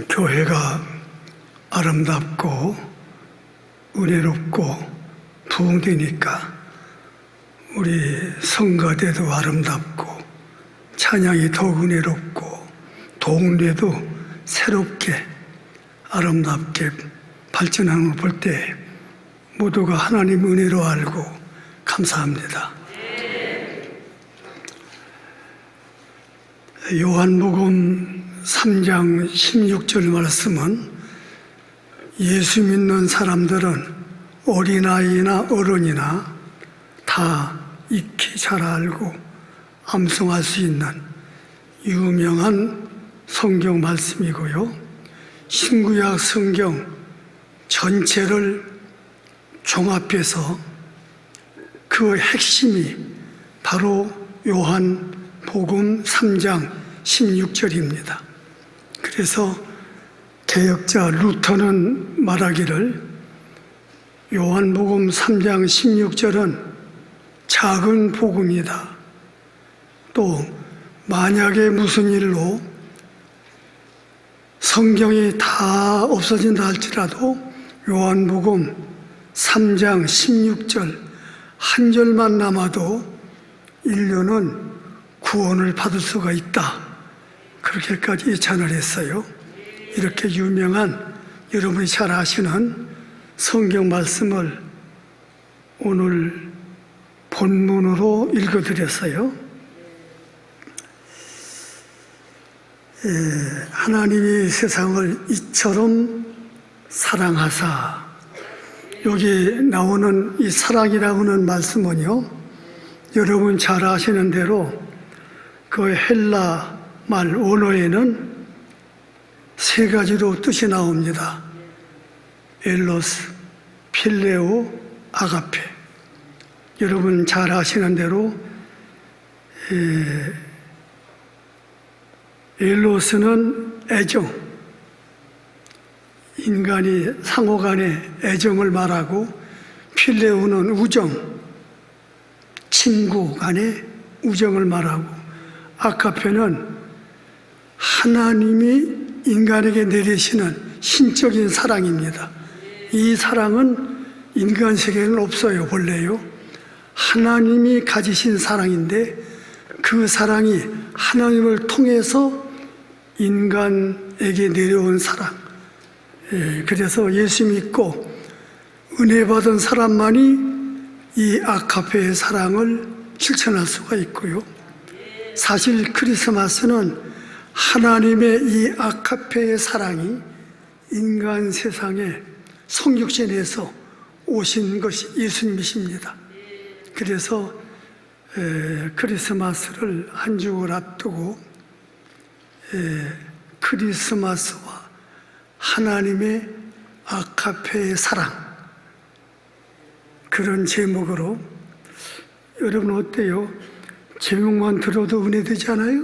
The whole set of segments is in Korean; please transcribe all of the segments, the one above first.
교회가 아름답고 은혜롭고 부흥되니까 우리 성가대도 아름답고 찬양이 더욱 은혜롭고 동네도 새롭게 아름답게 발전하는 걸 볼 때 모두가 하나님 은혜로 알고 감사합니다. 요한복음 3장 16절 말씀은 예수 믿는 사람들은 어린아이나 어른이나 다 익히 잘 알고 암송할 수 있는 유명한 성경 말씀이고요. 신구약 성경 전체를 종합해서 그 핵심이 바로 요한복음 3장 16절입니다. 그래서 개혁자 루터는 말하기를 요한복음 3장 16절은 작은 복음이다. 또 만약에 무슨 일로 성경이 다 없어진다 할지라도 요한복음 3장 16절 한 절만 남아도 인류는 구원을 받을 수가 있다. 그렇게까지 예찬을 했어요. 이렇게 유명한 여러분이 잘 아시는 성경 말씀을 오늘 본문으로 읽어드렸어요. 하나님이 세상을 이처럼 사랑하사, 여기 나오는 이 사랑이라고 하는 말씀은요, 여러분 잘 아시는 대로 그 헬라 말 원어에는 세 가지로 뜻이 나옵니다. 엘로스, 필레오, 아가페. 여러분 잘 아시는 대로 엘로스는 애정, 인간이 상호 간의 애정을 말하고, 필레오는 우정, 친구 간의 우정을 말하고, 아가페는 하나님이 인간에게 내리시는 신적인 사랑입니다. 이 사랑은 인간 세계에는 없어요. 원래요. 하나님이 가지신 사랑인데 그 사랑이 하나님을 통해서 인간에게 내려온 사랑. 그래서 예수 믿고 은혜 받은 사람만이 이 아가페의 사랑을 실천할 수가 있고요. 사실 크리스마스는 하나님의 이 아가페의 사랑이 인간 세상에 성육신에서 오신 것이 예수님이십니다. 그래서 크리스마스를 한 주를 앞두고 크리스마스와 하나님의 아가페의 사랑, 그런 제목으로, 여러분 어때요? 제목만 들어도 은혜되지 않아요?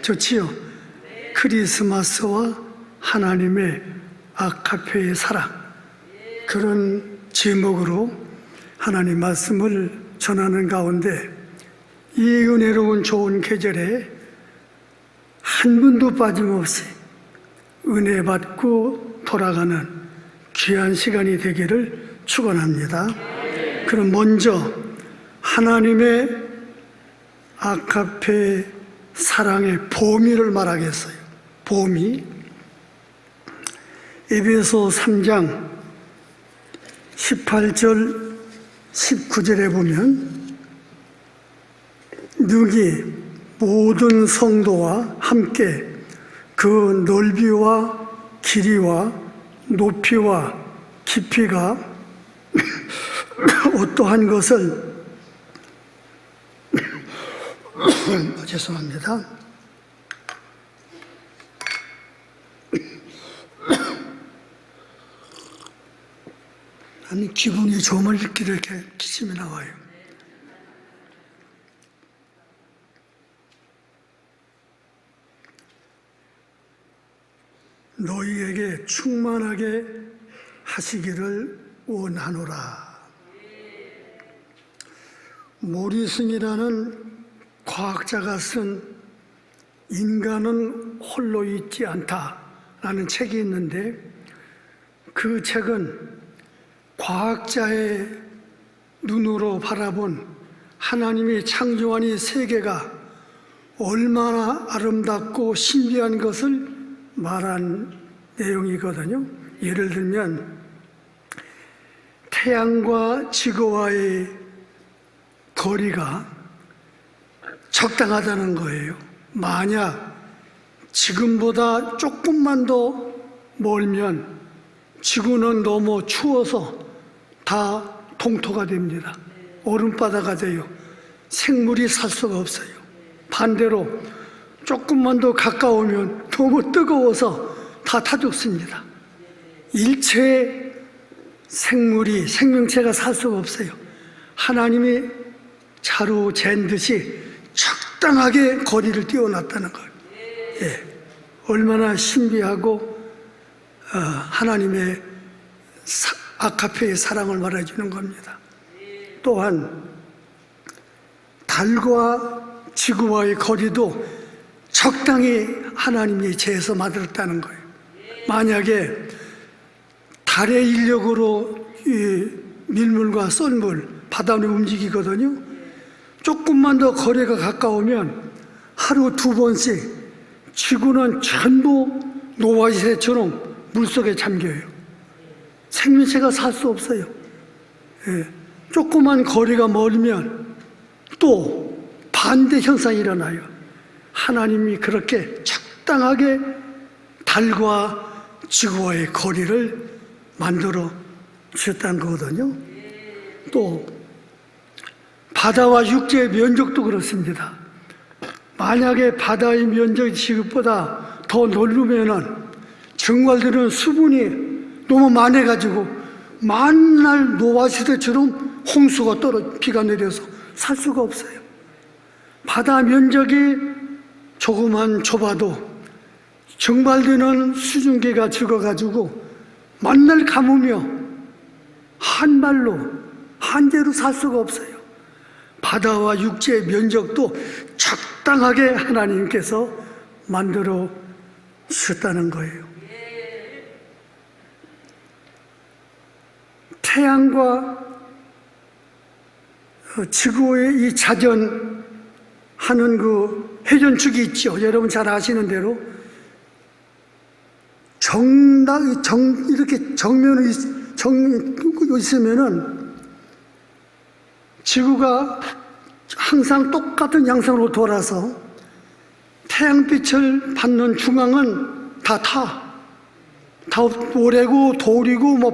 좋지요? 크리스마스와 하나님의 아가페의 사랑, 그런 제목으로 하나님 말씀을 전하는 가운데 이 은혜로운 좋은 계절에 한 분도 빠짐없이 은혜 받고 돌아가는 귀한 시간이 되기를 축원합니다. 그럼 먼저 하나님의 아가페 사랑의 보미를 말하겠어요. 보미. 에베소 3장 18절 19절에 보면 능히 모든 성도와 함께 그 넓이와 길이와 높이와 깊이가 어떠한 것을 죄송합니다. 아니, 기분이 좋으면 이렇게 기침이 나와요. 너희에게 충만하게 하시기를 원하노라. 모리슨이라는 과학자가 쓴 인간은 홀로 있지 않다 라는 책이 있는데, 그 책은 과학자의 눈으로 바라본 하나님이 창조한 이 세계가 얼마나 아름답고 신비한 것을 말한 내용이거든요. 예를 들면 태양과 지구와의 거리가 적당하다는 거예요. 만약 지금보다 조금만 더 멀면 지구는 너무 추워서 다 동토가 됩니다. 얼음바다가 돼요. 생물이 살 수가 없어요. 반대로 조금만 더 가까우면 너무 뜨거워서 다 죽습니다. 일체의 생명체가 살 수가 없어요. 하나님이 자루 잰 듯이 적당하게 거리를 띄워놨다는 거예요. 예, 얼마나 신비하고 하나님의 아카페의 사랑을 말해주는 겁니다. 또한 달과 지구와의 거리도 적당히 하나님이 재서 만들었다는 거예요. 만약에 달의 인력으로 이 밀물과 썰물, 바다는 움직이거든요. 조금만 더 거리가 가까우면 하루 2번씩 지구는 전부 노화지새처럼 물속에 잠겨요. 생명체가 살 수 없어요. 예. 조그만 거리가 멀면 또 반대 현상이 일어나요. 하나님이 그렇게 적당하게 달과 지구와의 거리를 만들어 주셨다는 거거든요. 또 바다와 육지의 면적도 그렇습니다. 만약에 바다의 면적이 지구보다 더 넓으면은 정말들은 수분이 너무 많아가지고 만날 노화시대처럼 홍수가 비가 내려서 살 수가 없어요. 바다 면적이 조금만 좁아도 정발되는 수증기가 적어가지고 만날 감으며 한재로 살 수가 없어요. 바다와 육지의 면적도 적당하게 하나님께서 만들어 주셨다는 거예요. 태양과 지구의 이 자전하는 그 회전축이 있죠. 여러분 잘 아시는 대로 이렇게 정면에 있으면은 지구가 항상 똑같은 양상으로 돌아서 태양빛을 받는 중앙은 다 모래고 돌이고 뭐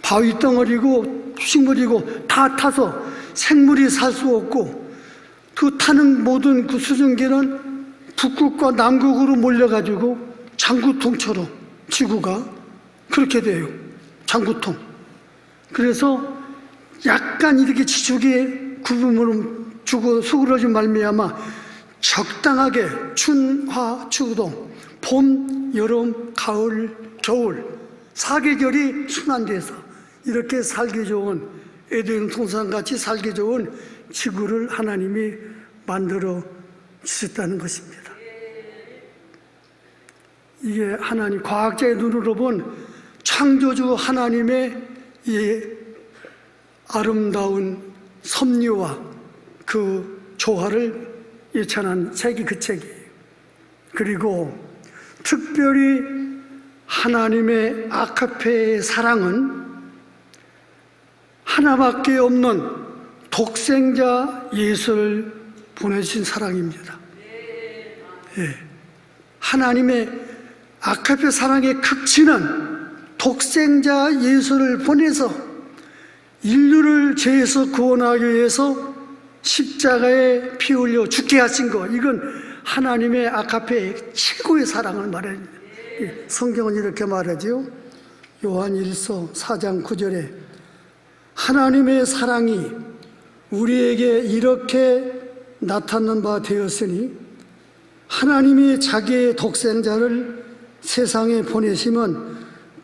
바위 덩어리고 식물이고 다 타서 생물이 살 수 없고, 그 타는 모든 그 수증기는 북극과 남극으로 몰려가지고 장구통처럼 지구가 그렇게 돼요. 장구통. 그래서 약간 이렇게 지축의 구분으로 주고 수그러진 말미암아 적당하게 춘, 화, 추동, 봄, 여름, 가을, 겨울 4계절이 순환돼서 이렇게 살기 좋은 에덴 동산같이 살기 좋은 지구를 하나님이 만들어 주셨다는 것입니다. 이게 하나님 과학자의 눈으로 본 창조주 하나님의 이 아름다운 섭리와 그 조화를 예찬한 책이 그 책이에요. 그리고 특별히 하나님의 아카페의 사랑은 하나밖에 없는 독생자 예수를 보내주신 사랑입니다. 예. 하나님의 아카페 사랑의 극치는 독생자 예수를 보내서 인류를 죄에서 구원하기 위해서 십자가에 피 흘려 죽게 하신 것, 이건 하나님의 아카페의 최고의 사랑을 말합니다. 성경은 이렇게 말하지요. 요한 1서 4장 9절에 하나님의 사랑이 우리에게 이렇게 나타난 바 되었으니 하나님이 자기의 독생자를 세상에 보내심은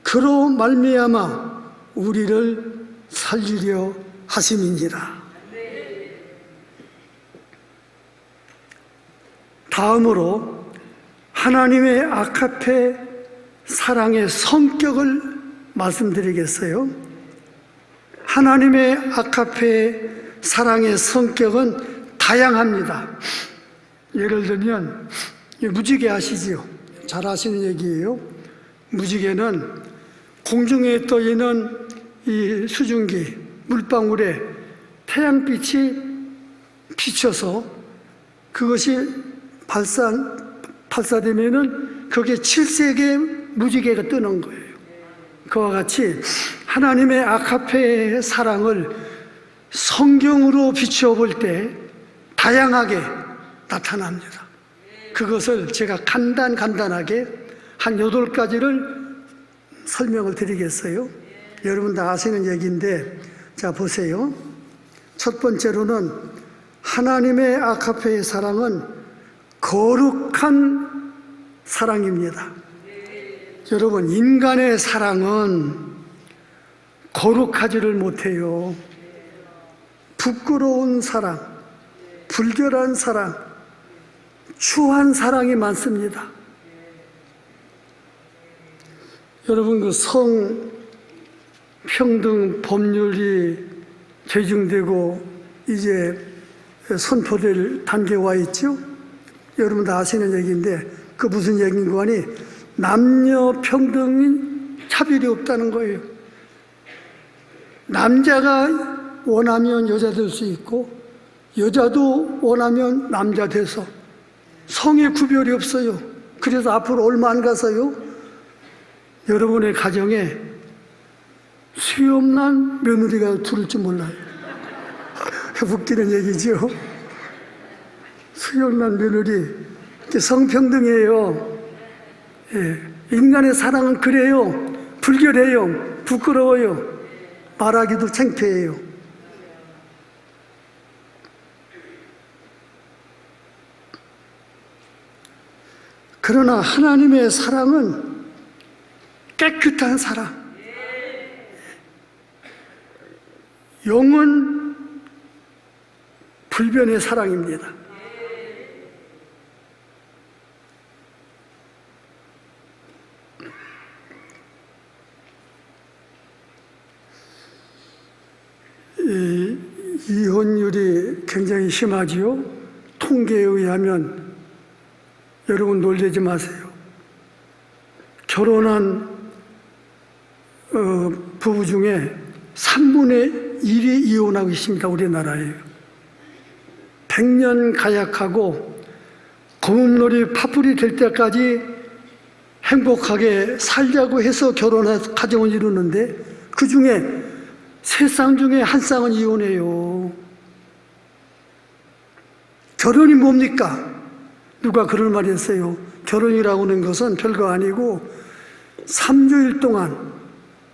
그로 말미암아 우리를 살리려 하심이니라. 다음으로 하나님의 아카페 사랑의 성격을 말씀드리겠어요. 하나님의 아가페의 사랑의 성격은 다양합니다. 예를 들면 무지개 아시지요? 잘 아시는 얘기예요. 무지개는 공중에 떠 있는 이 수증기, 물방울에 태양빛이 비쳐서 그것이 발사되면은 거기에 7색의 무지개가 뜨는 거예요. 그와 같이 하나님의 아가페의 사랑을 성경으로 비추어 볼 때 다양하게 나타납니다. 그것을 제가 간단하게 한 8가지를 설명을 드리겠어요. 여러분 다 아시는 얘기인데, 자 보세요. 첫 번째로는 하나님의 아가페의 사랑은 거룩한 사랑입니다. 여러분, 인간의 사랑은 거룩하지를 못해요. 부끄러운 사랑, 불결한 사랑, 추한 사랑이 많습니다. 여러분, 그 성평등 법률이 제정되고 이제 선포될 단계에 와 있죠? 여러분 다 아시는 얘기인데, 그 무슨 얘기인고 하니 남녀 평등인 차별이 없다는 거예요. 남자가 원하면 여자 될 수 있고 여자도 원하면 남자 돼서 성의 구별이 없어요. 그래서 앞으로 얼마 안 가서요, 여러분의 가정에 수염난 며느리가 들을지 몰라요. 웃기는 얘기죠. 수염난 며느리, 성평등이에요. 예, 인간의 사랑은 그래요. 불결해요. 부끄러워요. 말하기도 창피해요. 그러나 하나님의 사랑은 깨끗한 사랑, 영원 불변의 사랑입니다. 이혼율이 굉장히 심하지요. 통계에 의하면, 여러분 놀라지 마세요. 결혼한 부부 중에 3분의 1이 이혼하고 있습니다. 우리나라에 100년 가약하고 거뭇놀이 파풀이 될 때까지 행복하게 살자고 해서 결혼해서 가정을 이루는데, 그 중에 3쌍 중에 1쌍은 이혼해요. 결혼이 뭡니까? 누가 그런 말이 했어요. 결혼이라고 하는 것은 별거 아니고 3주일 동안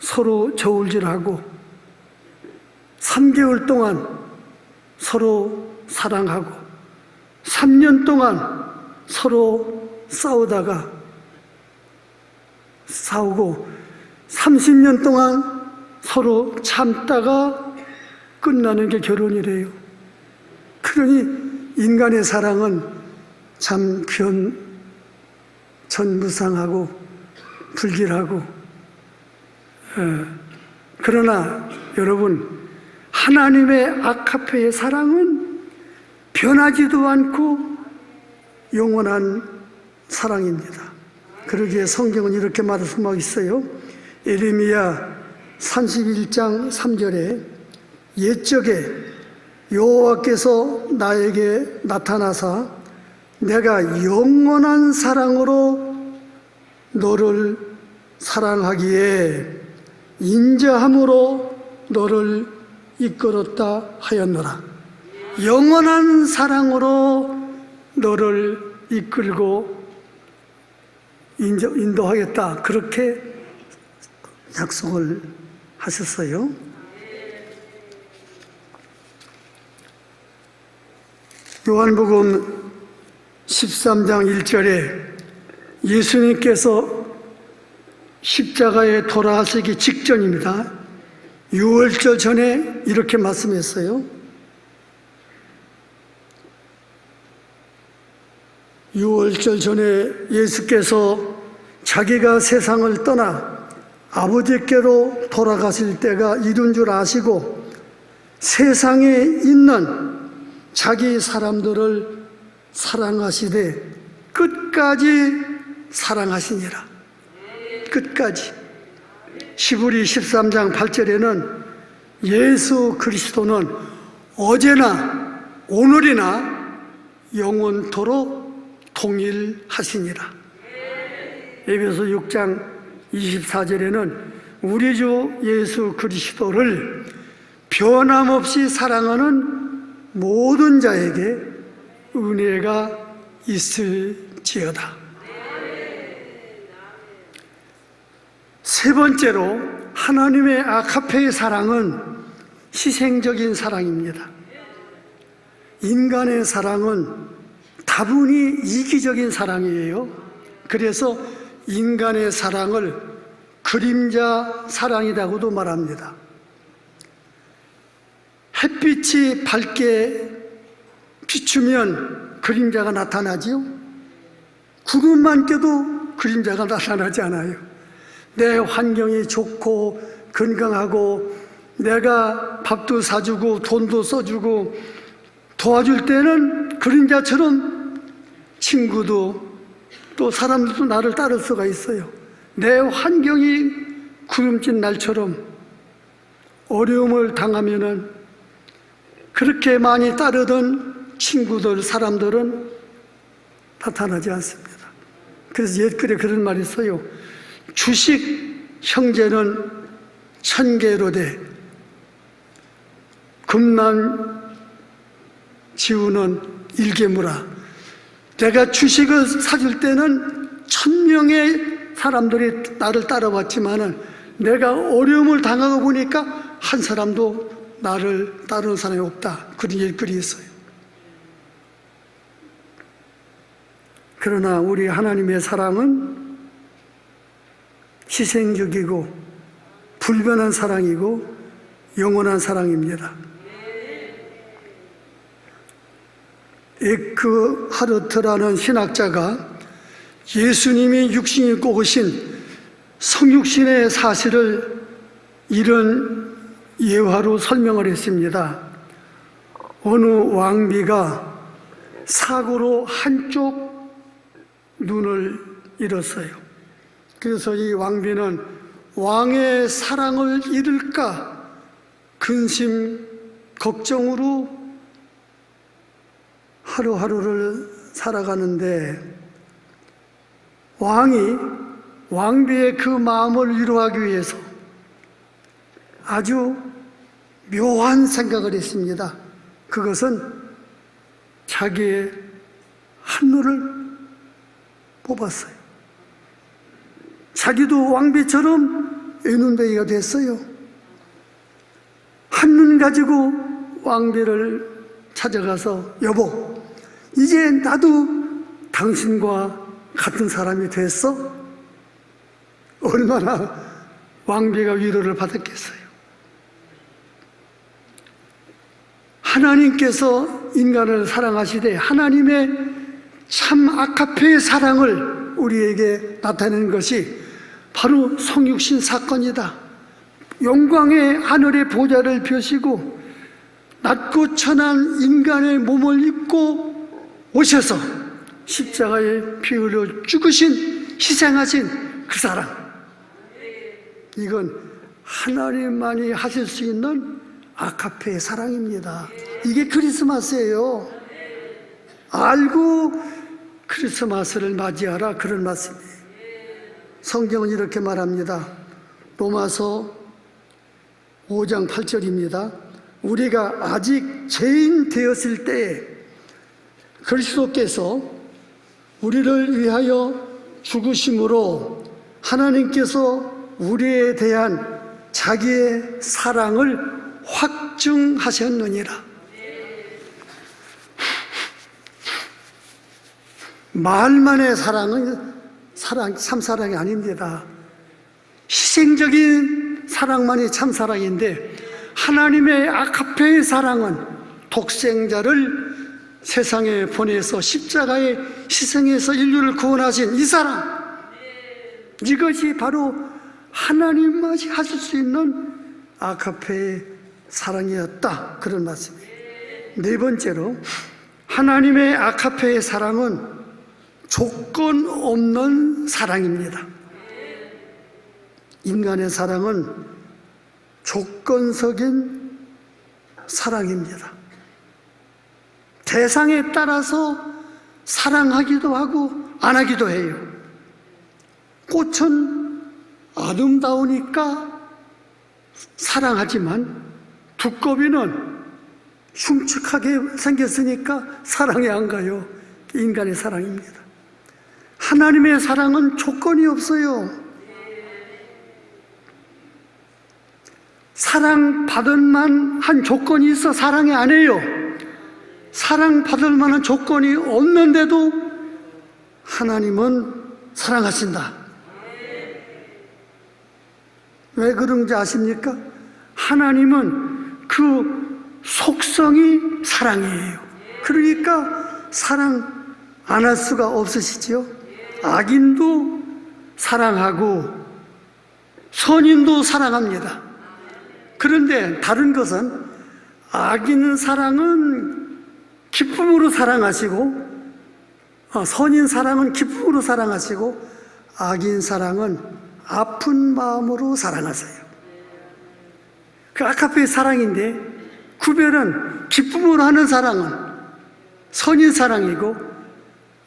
서로 저울질하고 3개월 동안 서로 사랑하고 3년 동안 서로 싸우고 30년 동안 서로 참다가 끝나는 게 결혼이래요. 그러니 인간의 사랑은 참 전무상하고 불길하고, 그러나 여러분, 하나님의 아가페의 사랑은 변하지도 않고 영원한 사랑입니다. 그러기에 성경은 이렇게 말씀하고 있어요. 예레미야 31장 3절에 옛적에 여호와께서 나에게 나타나사 내가 영원한 사랑으로 너를 사랑하기에 인자함으로 너를 이끌었다 하였노라. 영원한 사랑으로 너를 이끌고 인도하겠다, 그렇게 약속을 하셨어요. 요한복음 13장 1절에 예수님께서 십자가에 돌아가시기 직전입니다. 6월절 전에 이렇게 말씀했어요. 6월절 전에 예수께서 자기가 세상을 떠나 아버지께로 돌아가실 때가 이른 줄 아시고 세상에 있는 자기 사람들을 사랑하시되 끝까지 사랑하시니라. 끝까지. 히브리 13장 8절에는 예수 그리스도는 어제나 오늘이나 영원토록 동일하시니라. 에베소 6장 24절에는 우리 주 예수 그리스도를 변함없이 사랑하는 모든 자에게 은혜가 있을지어다. 세 번째로 하나님의 아가페의 사랑은 희생적인 사랑입니다. 인간의 사랑은 다분히 이기적인 사랑이에요. 그래서 인간의 사랑을 그림자 사랑이라고도 말합니다. 햇빛이 밝게 비추면 그림자가 나타나지요. 구름만 껴도 그림자가 나타나지 않아요. 내 환경이 좋고 건강하고 내가 밥도 사주고 돈도 써주고 도와줄 때는 그림자처럼 친구도 또 사람들도 나를 따를 수가 있어요. 내 환경이 구름진 날처럼 어려움을 당하면은 그렇게 많이 따르던 친구들, 사람들은 나타나지 않습니다. 그래서 옛글에 그런 말이 있어요. 주식 형제는 1000개로되 금난 지우는 일개무라. 내가 주식을 사줄 때는 1000명의 사람들이 나를 따라왔지만은 내가 어려움을 당하고 보니까 한 사람도 나를 따르는 사람이 없다. 그런 일글이 있어요. 그러나 우리 하나님의 사랑은 희생적이고 불변한 사랑이고 영원한 사랑입니다. 에크하르트라는 신학자가 예수님이 육신 입고 오신 성육신의 사실을 이런 예화로 설명을 했습니다. 어느 왕비가 사고로 한쪽 눈을 잃었어요. 그래서 이 왕비는 왕의 사랑을 잃을까 근심 걱정으로 하루하루를 살아가는데 왕이 왕비의 그 마음을 위로하기 위해서 아주 묘한 생각을 했습니다. 그것은 자기의 한눈을 뽑았어요. 자기도 왕비처럼 애눈뱅이가 됐어요. 한눈 가지고 왕비를 찾아가서 여보, 이제 나도 당신과 같은 사람이 됐어? 얼마나 왕비가 위로를 받았겠어요. 하나님께서 인간을 사랑하시되 하나님의 참 아가페의 사랑을 우리에게 나타내는 것이 바로 성육신 사건이다. 영광의 하늘의 보좌를 펴시고 낮고 천한 인간의 몸을 입고 오셔서 십자가에 피 흘려 죽으신 희생하신 그 사랑, 이건 하나님만이 하실 수 있는 아가페의 사랑입니다. 이게 크리스마스예요. 알고 크리스마스를 맞이하라, 그런 말씀이에요. 성경은 이렇게 말합니다. 로마서 5장 8절입니다. 우리가 아직 죄인 되었을 때에 그리스도께서 우리를 위하여 죽으심으로 하나님께서 우리에 대한 자기의 사랑을 확증하셨느니라. 말만의 사랑은 참 사랑이 아닙니다. 희생적인 사랑만이 참 사랑인데 하나님의 아가페의 사랑은 독생자를 세상에 보내서 십자가에 희생해서 인류를 구원하신 이 사랑, 이것이 바로 하나님만이 하실 수 있는 아가페의 사랑이었다, 그런 말씀이에요. 네 번째로, 하나님의 아가페의 사랑은 조건 없는 사랑입니다. 인간의 사랑은 조건적인 사랑입니다. 대상에 따라서 사랑하기도 하고 안 하기도 해요. 꽃은 아름다우니까 사랑하지만 두꺼비는 흉측하게 생겼으니까 사랑이 안 가요. 인간의 사랑입니다. 하나님의 사랑은 조건이 없어요. 사랑받을 만한 조건이 있어 사랑이 안 해요. 사랑받을 만한 조건이 없는데도 하나님은 사랑하신다. 왜 그런지 아십니까? 하나님은 그 속성이 사랑이에요. 그러니까 사랑 안 할 수가 없으시지요. 악인도 사랑하고 선인도 사랑합니다. 그런데 다른 것은, 악인 사랑은 기쁨으로 사랑하시고 선인 사랑은 기쁨으로 사랑하시고 악인 사랑은 아픈 마음으로 사랑하세요. 그 아가페의 사랑인데, 구별은 기쁨으로 하는 사랑은 선인 사랑이고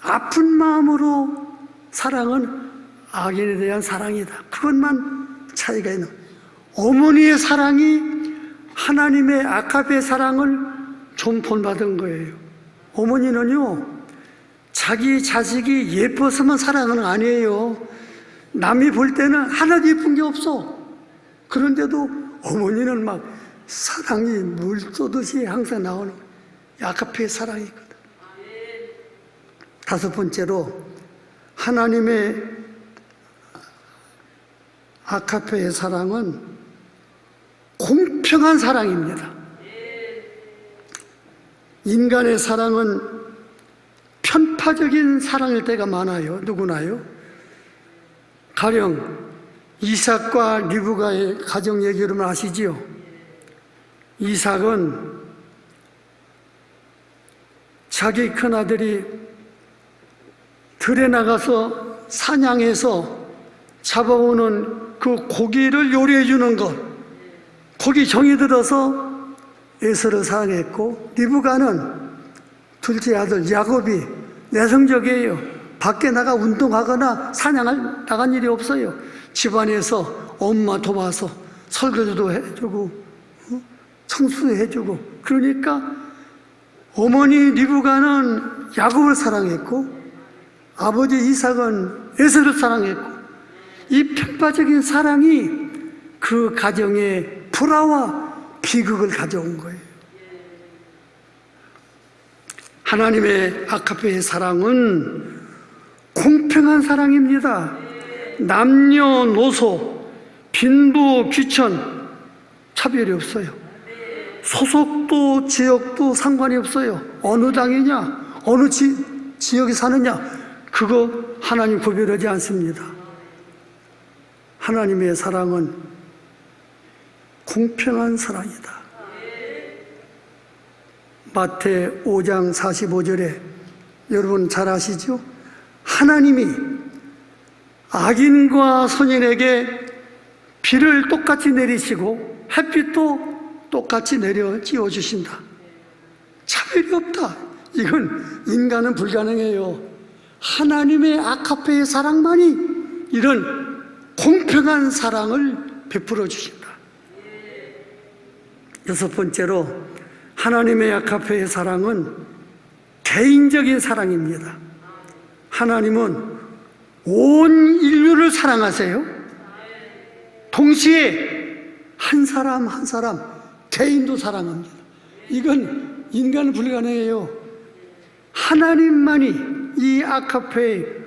아픈 마음으로 사랑은 악인에 대한 사랑이다. 그것만 차이가 있는. 어머니의 사랑이 하나님의 아가페의 사랑을 좀 본받은 거예요. 어머니는요, 자기 자식이 예뻐서만 사랑하는 거 아니에요. 남이 볼 때는 하나도 예쁜 게 없어. 그런데도 어머니는 막 사랑이 물 쏘듯이 항상 나오는 아가페의 사랑이거든. 다섯 번째로, 하나님의 아가페의 사랑은 공평한 사랑입니다. 인간의 사랑은 편파적인 사랑일 때가 많아요. 누구나요? 가령 이삭과 리브가의 가정 얘기 여러분 아시지요? 이삭은 자기 큰아들이 들에 나가서 사냥해서 잡아오는 그 고기를 요리해 주는 것, 거기 정이 들어서 에서를 사랑했고, 리브가는 둘째 아들 야곱이 내성적이에요. 밖에 나가 운동하거나 사냥을 나간 일이 없어요. 집안에서 엄마 도와서 설거지도 해주고 청소도 해주고, 그러니까 어머니 리브가는 야곱을 사랑했고 아버지 이삭은 에서를 사랑했고, 이 편파적인 사랑이 그 가정에 불화와 비극을 가져온 거예요. 하나님의 아가페의 사랑은 공평한 사랑입니다. 남녀노소, 빈부, 귀천 차별이 없어요. 소속도 지역도 상관이 없어요. 어느 당이냐, 어느 지역에 사느냐, 그거 하나님 구별하지 않습니다. 하나님의 사랑은 공평한 사랑이다. 마태 5장 45절에 여러분 잘 아시죠? 하나님이 악인과 선인에게 비를 똑같이 내리시고 햇빛도 똑같이 내려 찌워주신다. 차별이 없다. 이건 인간은 불가능해요. 하나님의 아가페의 사랑만이 이런 공평한 사랑을 베풀어 주신다. 여섯 번째로, 하나님의 아가페의 사랑은 개인적인 사랑입니다. 하나님은 온 인류를 사랑하세요. 동시에 한 사람 한 사람 개인도 사랑합니다. 이건 인간은 불가능해요. 하나님만이 이 아가페의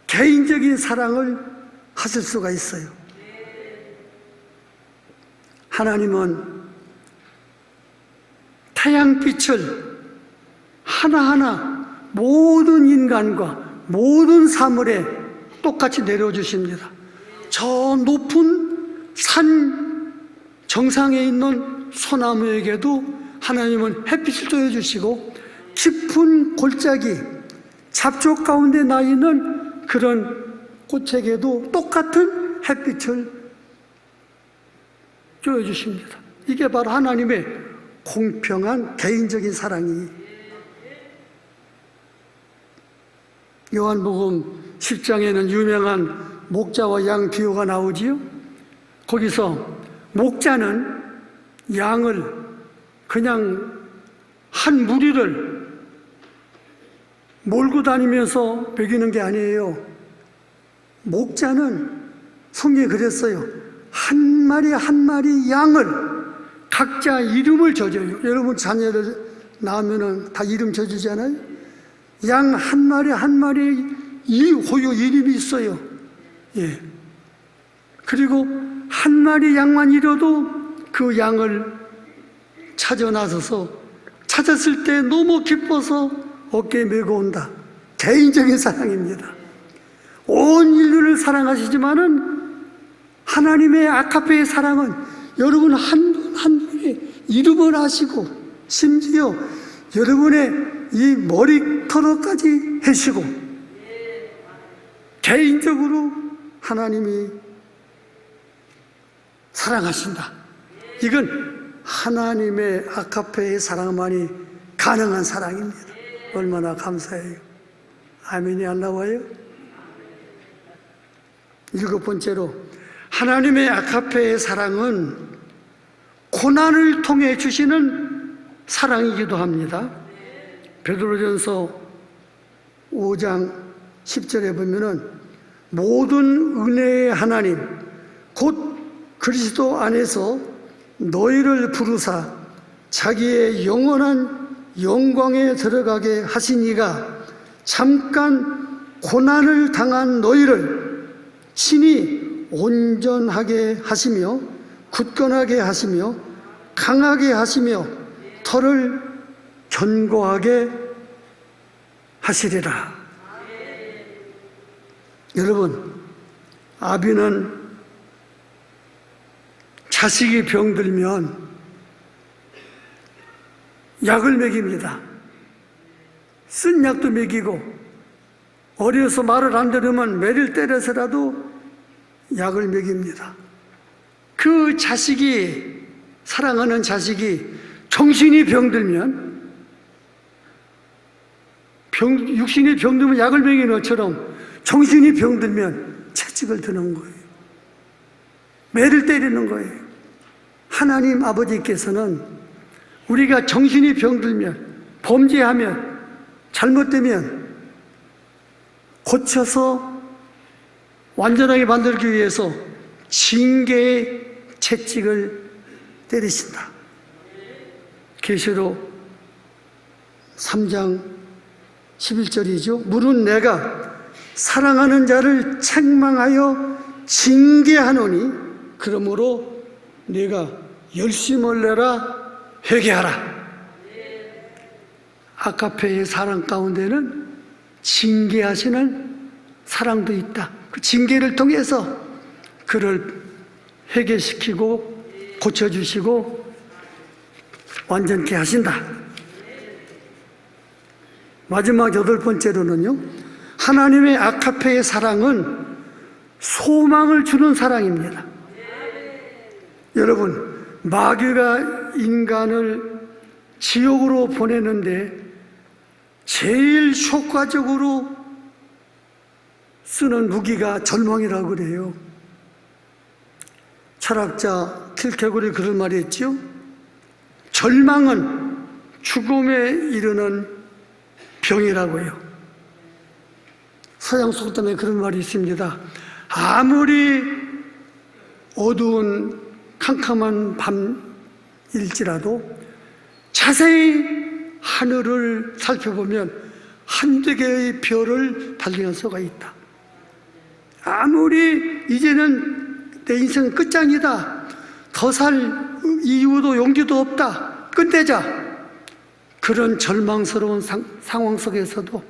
개인적인 사랑을 하실 수가 있어요. 하나님은 태양빛을 하나하나 모든 인간과 모든 사물에 똑같이 내려주십니다. 저 높은 산 정상에 있는 소나무에게도 하나님은 햇빛을 쬐어주시고, 깊은 골짜기 잡초 가운데 나 있는 그런 꽃에게도 똑같은 햇빛을 쬐어주십니다. 이게 바로 하나님의 공평한 개인적인 사랑이. 요한복음 10장에는 유명한 목자와 양 비유가 나오지요. 거기서 목자는 양을 그냥 한 무리를 몰고 다니면서 먹이는 게 아니에요. 목자는 성경에 그랬어요. 한 마리 한 마리 양을 각자 이름을 져줘요. 여러분 자녀를 낳으면 다 이름 져주잖아요. 양 한 마리 한 마리 이 호요 이름이 있어요. 예. 그리고 한 마리 양만 잃어도 그 양을 찾아 나서서 찾았을 때 너무 기뻐서 어깨에 메고 온다. 개인적인 사랑입니다. 온 인류를 사랑하시지만은 하나님의 아카페의 사랑은 여러분 한 분 한 분의 이름을 아시고, 심지어 여러분의 이 머리털어까지 해시고, 개인적으로 하나님이 사랑하신다. 이건 하나님의 아카페의 사랑만이 가능한 사랑입니다. 얼마나 감사해요. 아멘이 안 나와요? 7번째로, 하나님의 아카페의 사랑은 고난을 통해 주시는 사랑이기도 합니다. 베드로전서 5장 10절에 보면은 모든 은혜의 하나님 곧 그리스도 안에서 너희를 부르사 자기의 영원한 영광에 들어가게 하시니가 잠깐 고난을 당한 너희를 친히 온전하게 하시며 굳건하게 하시며 강하게 하시며 터를 견고하게 하시리라. 여러분, 아비는 자식이 병들면 약을 먹입니다. 쓴 약도 먹이고, 어려서 말을 안 들으면 매를 때려서라도 약을 먹입니다. 그 자식이, 사랑하는 자식이 정신이 병들면, 육신이 병들면 약을 먹이는 것처럼 정신이 병들면 채찍을 드는 거예요. 매를 때리는 거예요. 하나님 아버지께서는 우리가 정신이 병들면, 범죄하면, 잘못되면 고쳐서 완전하게 만들기 위해서 징계의 채찍을 때리신다. 계시록 3장 11절이죠. 물은 내가 사랑하는 자를 책망하여 징계하노니 그러므로 네가 열심을 내라 회개하라. 아카페의 사랑 가운데는 징계하시는 사랑도 있다. 그 징계를 통해서 그를 회개시키고 고쳐주시고 완전케 하신다. 마지막 8번째로는요, 하나님의 아카페의 사랑은 소망을 주는 사랑입니다. 여러분, 마귀가 인간을 지옥으로 보내는데 제일 효과적으로 쓰는 무기가 절망이라고 그래요. 철학자 킬케고르이 그런 말이 있죠. 절망은 죽음에 이르는 병이라고요. 서양 속담에 그런 말이 있습니다. 아무리 어두운 캄캄한 밤일지라도 자세히 하늘을 살펴보면 한두 개의 별을 발견할 수가 있다. 아무리 이제는 내 인생 끝장이다, 더 살 이유도 용기도 없다, 끝내자, 그런 절망스러운 상황 속에서도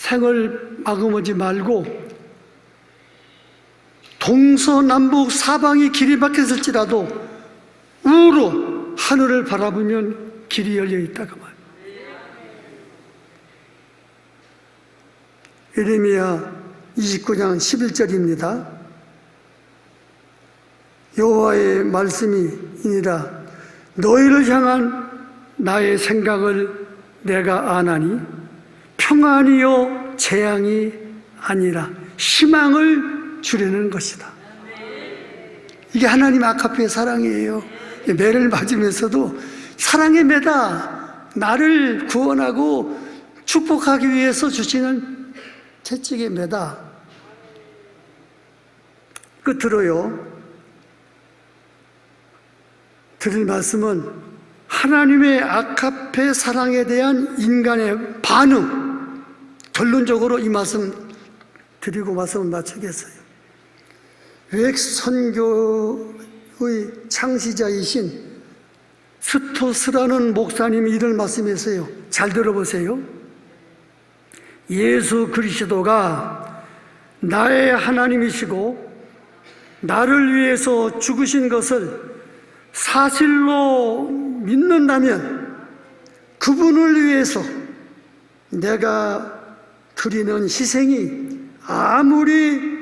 생을 마감하지 말고 동서남북 사방이 길이 막혔을지라도 우로 하늘을 바라보면 길이 열려 있다고 말이에요. 예레미야 29장 11절입니다. 여호와의 말씀이니라. 너희를 향한 나의 생각을 내가 아나니 평안이요 재앙이 아니라 희망을 주려는 것이다. 이게 하나님 아카페의 사랑이에요. 매를 맞으면서도 사랑의 매다, 나를 구원하고 축복하기 위해서 주시는 채찍의 매다. 끝으로요, 드릴 말씀은 하나님의 아카페 사랑에 대한 인간의 반응, 결론적으로 이 말씀 드리고 말씀을 마치겠어요. 외국 선교의 창시자이신 스토스라는 목사님이 이런 말씀했어요. 잘 들어보세요. 예수 그리스도가 나의 하나님이시고 나를 위해서 죽으신 것을 사실로 믿는다면 그분을 위해서 내가 드리는 희생이 아무리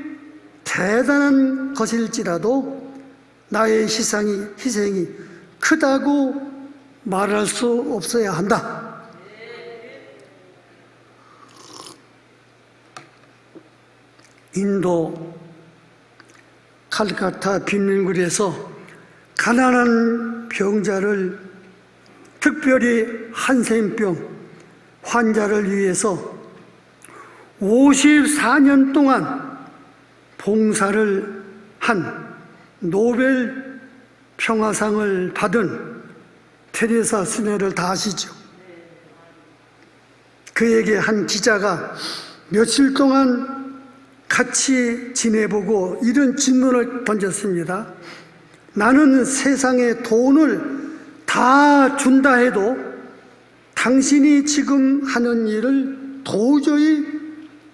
대단한 것일지라도 나의 희생이 크다고 말할 수 없어야 한다. 인도 칼카타 빈민굴에서 가난한 병자를, 특별히 한센병 환자를 위해서 54년 동안 봉사를 한 노벨 평화상을 받은 테레사 수녀를 다 아시죠? 그에게 한 기자가 며칠 동안 같이 지내보고 이런 질문을 던졌습니다. 나는 세상에 돈을 다 준다 해도 당신이 지금 하는 일을 도저히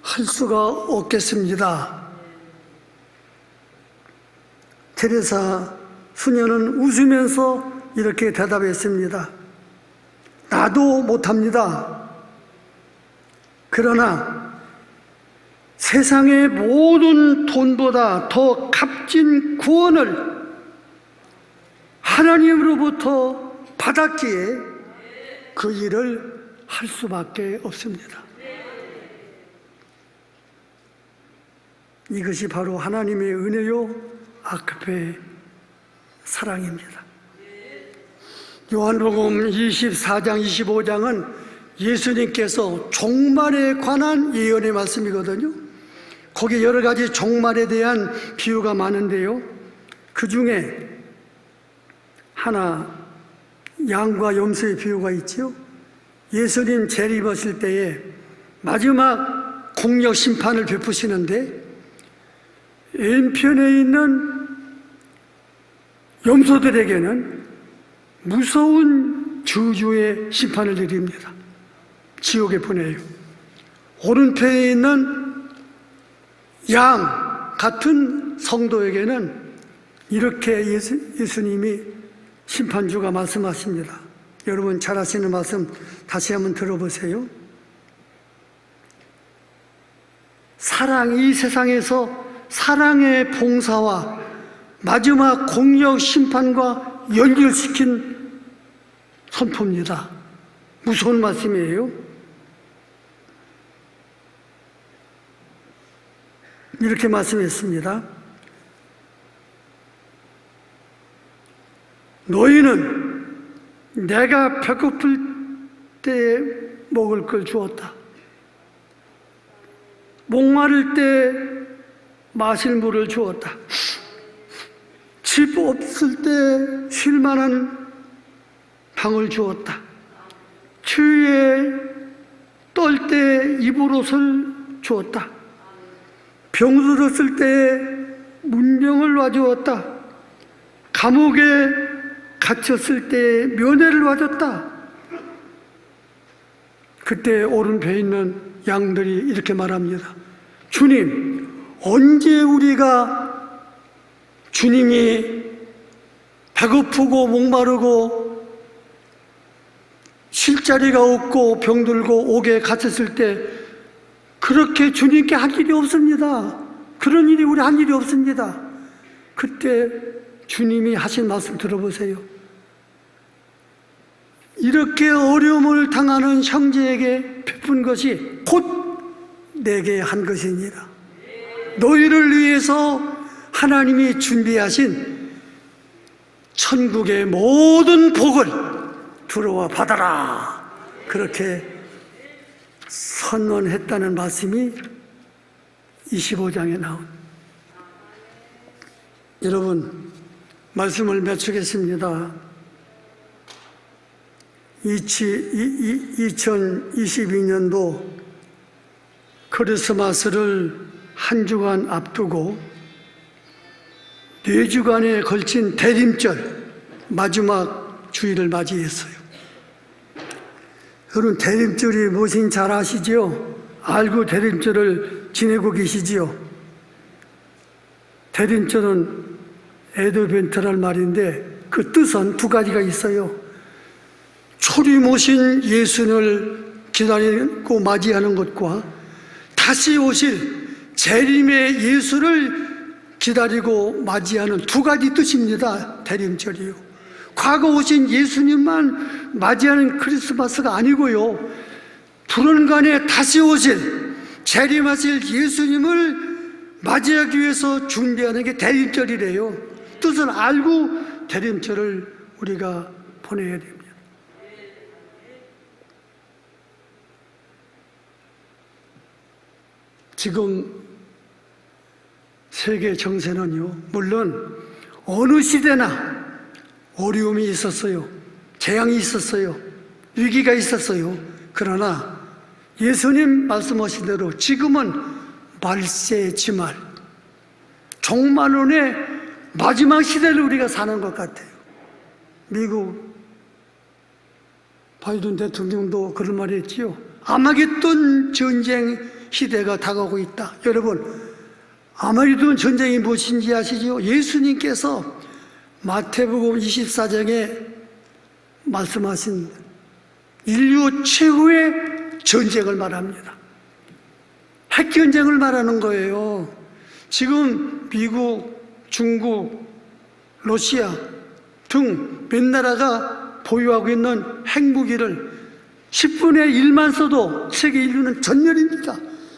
할 수가 없겠습니다. 테레사 수녀는 웃으면서 이렇게 대답했습니다. 나도 못합니다. 그러나 세상의 모든 돈보다 더 값진 구원을 하나님으로부터 받았기에 그 일을 할 수밖에 없습니다. 이것이 바로 하나님의 은혜요 아카페 사랑입니다. 요한복음 24장 25장은 예수님께서 종말에 관한 예언의 말씀이거든요. 거기 여러 가지 종말에 대한 비유가 많은데요, 그 중에 하나, 양과 염소의 비유가 있죠. 예수님 재림하실 때에 마지막 공력 심판을 베푸시는데 왼편에 있는 염소들에게는 무서운 저주의 심판을 내립니다. 지옥에 보내요. 오른편에 있는 양 같은 성도에게는 이렇게 예수님이 심판주가 말씀하십니다. 여러분 잘 아시는 말씀 다시 한번 들어보세요. 이 세상에서 사랑의 봉사와 마지막 공력 심판과 연결시킨 선포입니다. 무서운 말씀이에요. 이렇게 말씀했습니다. 너희는 내가 배고플 때 먹을 걸 주었다. 목마를 때 마실 물을 주었다. 집 없을 때 쉴 만한 방을 주었다. 추위에 떨 때 입을 옷을 주었다. 병들었을 때 문병을 놔주었다. 감옥에 갇혔을 때 면회를 와줬다. 그때 오른편에 있는 양들이 이렇게 말합니다. 주님, 언제 우리가 주님이 배고프고 목마르고 쉴 자리가 없고 병들고 옥에 갇혔을 때 그렇게 주님께 할 일이 없습니다. 그런 일이 우리 한 일이 없습니다. 그때 주님이 하신 말씀 들어보세요. 이렇게 어려움을 당하는 형제에게 베푼 것이 곧 내게 한 것이니라. 너희를 위해서 하나님이 준비하신 천국의 모든 복을 들어와 받아라. 그렇게 선언했다는 말씀이 25장에 나온. 여러분, 말씀을 맺추겠습니다. 2022년도 크리스마스를 한 주간 앞두고 4주간에 걸친 대림절 마지막 주일을 맞이했어요. 여러분, 대림절이 무엇인지 잘 아시죠? 알고 대림절을 지내고 계시지요? 대림절은 에드벤트란 말인데 그 뜻은 두 가지가 있어요. 초림 오신 예수를 기다리고 맞이하는 것과 다시 오실 재림의 예수를 기다리고 맞이하는 두 가지 뜻입니다. 대림절이요. 과거 오신 예수님만 맞이하는 크리스마스가 아니고요, 불언간에 다시 오실 재림하실 예수님을 맞이하기 위해서 준비하는 게 대림절이래요. 뜻을 알고 대림절을 우리가 보내야 됩니다. 지금 세계 정세는요, 물론 어느 시대나 어려움이 있었어요. 재앙이 있었어요. 위기가 있었어요. 그러나 예수님 말씀하신 대로 지금은 말세지말, 종말론의 마지막 시대를 우리가 사는 것 같아요. 미국 바이든 대통령도 그런 말을 했지요. 아마겟돈 전쟁 시대가 다가오고 있다. 여러분, 아마겟돈 전쟁이 무엇인지 아시죠? 예수님께서 마태복음 24장에 말씀하신 인류 최후의 전쟁을 말합니다. 핵전쟁을 말하는 거예요. 지금 미국, 중국, 러시아 등 몇 나라가 보유하고 있는 핵무기를 10분의 1만 써도 세계 인류는 전멸입니다.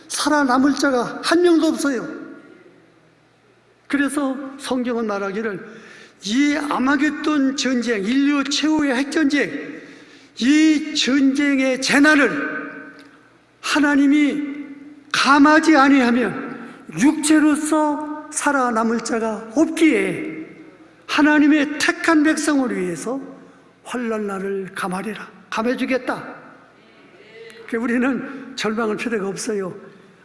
살아남을 자가 한 명도 없어요. 그래서 성경은 말하기를 이 아마겟돈 전쟁, 인류 최후의 핵전쟁, 이 전쟁의 재난을 하나님이 감하지 아니하면 육체로서 살아남을 자가 없기에 하나님의 택한 백성을 위해서 환난날을 감하리라. 감해주겠다. 우리는 절망할 필요가 없어요.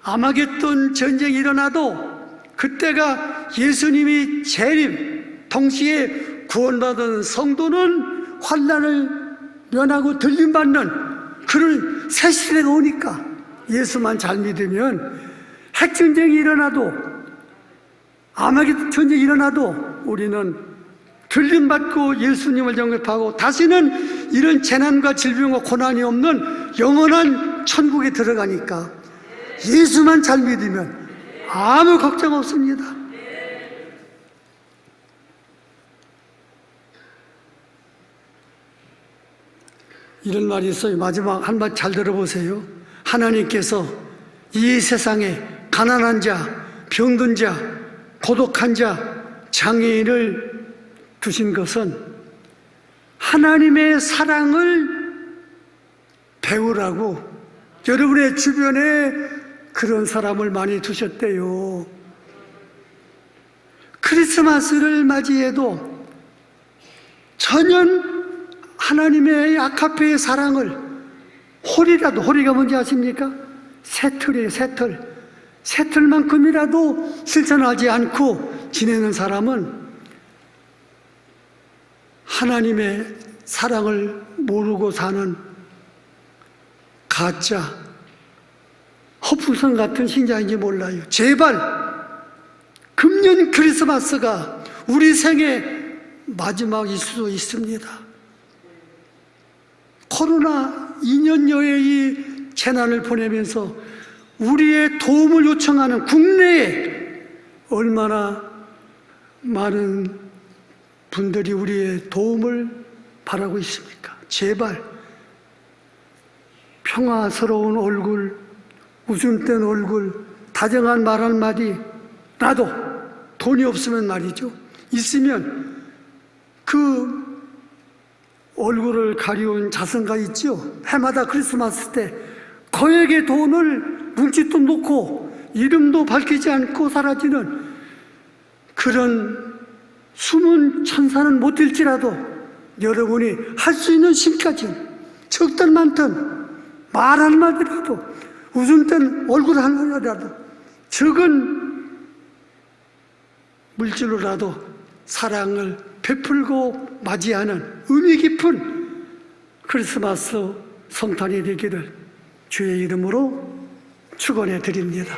아마겟돈 전쟁이 일어나도 그때가 예수님이 재림, 동시에 구원받은 성도는 환난을 면하고 들림받는 그런 새 시대가 오니까 예수만 잘 믿으면 핵전쟁이 일어나도, 아마겟돈 전쟁이 일어나도 우리는 들림받고 예수님을 영접하고 다시는 이런 재난과 질병과 고난이 없는 영원한 천국에 들어가니까 예수만 잘 믿으면 아무 걱정 없습니다. 이런 말이 있어요. 마지막 한 말 잘 들어보세요. 하나님께서 이 세상에 가난한 자, 병든 자, 고독한 자, 장애인을 두신 것은 하나님의 사랑을 배우라고 여러분의 주변에 그런 사람을 많이 두셨대요. 크리스마스를 맞이해도 전혀 하나님의 아카페의 사랑을 홀이라도, 홀이가 뭔지 아십니까? 새틀이에요. 새틀만큼이라도 실천하지 않고 지내는 사람은 하나님의 사랑을 모르고 사는 가짜 허풍선 같은 신장인지 몰라요. 제발 금년 크리스마스가 우리 생애 마지막일 수도 있습니다. 코로나 2년여의 이 재난을 보내면서 우리의 도움을 요청하는 국내에 얼마나 많은 분들이 우리의 도움을 바라고 있습니까? 제발 평화스러운 얼굴, 웃음뜬 얼굴, 다정한 말 한마디, 나도 돈이 없으면 말이죠. 있으면 그 얼굴을 가리운 자선가 있죠. 해마다 크리스마스 때 거액의 돈을 뭉칫도 놓고 이름도 밝히지 않고 사라지는 그런 숨은 천사는 못 될지라도 여러분이 할 수 있는 힘까지 적든 많든 말 한마디라도 웃음뜬 얼굴 하나라도 적은 물질로라도 사랑을 베풀고 맞이하는 의미 깊은 크리스마스 성탄이 되기를 주의 이름으로 축원해 드립니다.